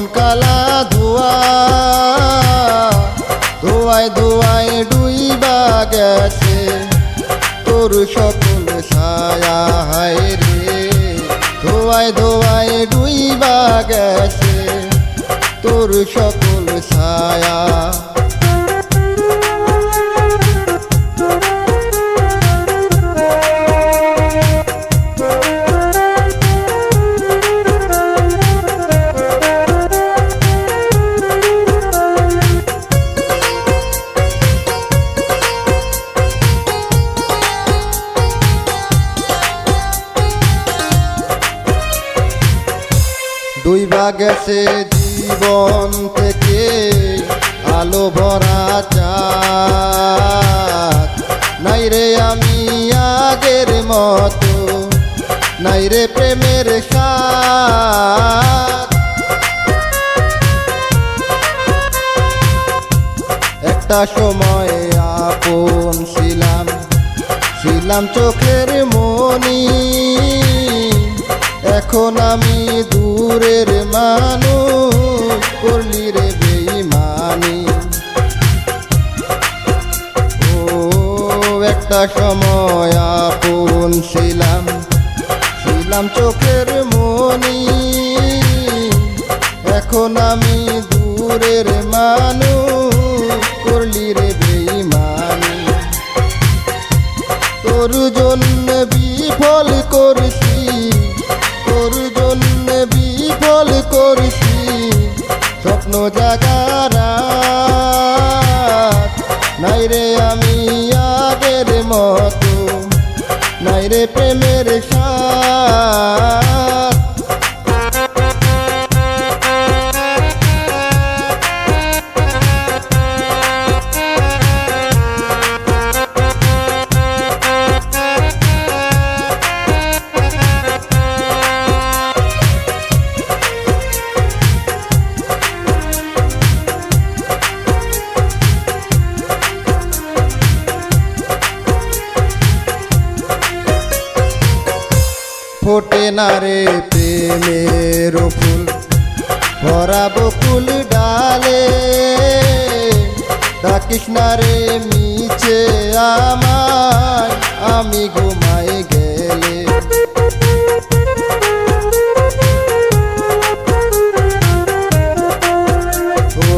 জীবন কালা ধোয়া ধোয়ায় ধোয়ায় ডুইবা গেছে তোর সকল ছায়া হায় রে ধোয়ায় ধোয়ায় ডুইবা গেছে তোর সকল ছায়া ডুইবা গেছে জীবন থেকে আলো ভরা চাঁদ নাই রে আমি আগের মতো নাই রে প্রেমের স্বাদ একটা সময় আপন ছিলাম চোখের মনি এখন আমি দূরের মানুষ করলি রে বেঈমানি ও একটা সময় আপন ছিলাম চোখের মনি এখন আমি দূরের মানুষ করলি রে বেঈমানি তোর জন্য বিফল করছি তোর জন্য বিফল করছি স্বপ্ন জাগারা নাই রে আমি আগের মতো নাই রে প্রেমের স্বাদ ফোটে না রে প্রেমের ফুল ভরা বকুল ডালে ডাকিস না রে মিছে আমায় আমি ঘুমাই গেলে ও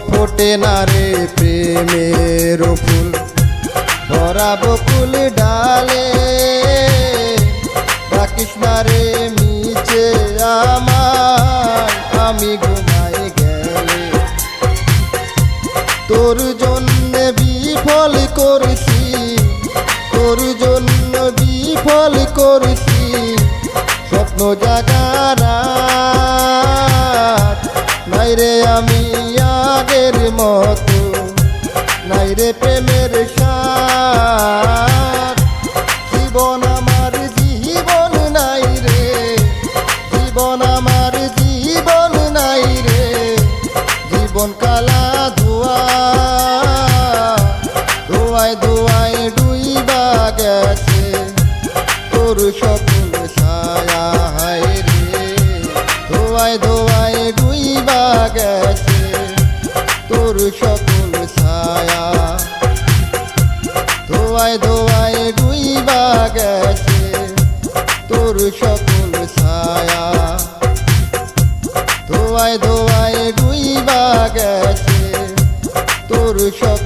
ফোটে না রে প্রেমের ফুল ভরা বকুল ডালে কৃষ্ণারে মিছে আমার আমি ঘুমাই গেলে তোর জন্য বিফল করছি তোর জন্য বিফল করছি স্বপ্ন জাগারা নাই রে আমি আগের মতো নাই রে প্রেমের স্বাদ জীবন আমার জীবন নাই রে জীবন আমার জীবন নাই রে জীবন কালা ধোয়া ধোয়ায় ধোয়ায় ডুইবা গেছে তোর সকল ছায়া হায় রে ধোয়ায় ধোয়ায় ডুইবা গেছে তোর সকল ছায়া ধোয়ায় ধোয়ায় ডুইবা গেছে তোর সকল ছায়া ধোয়ায় ধোয়ায় ডুইবা গেছে তোর সকল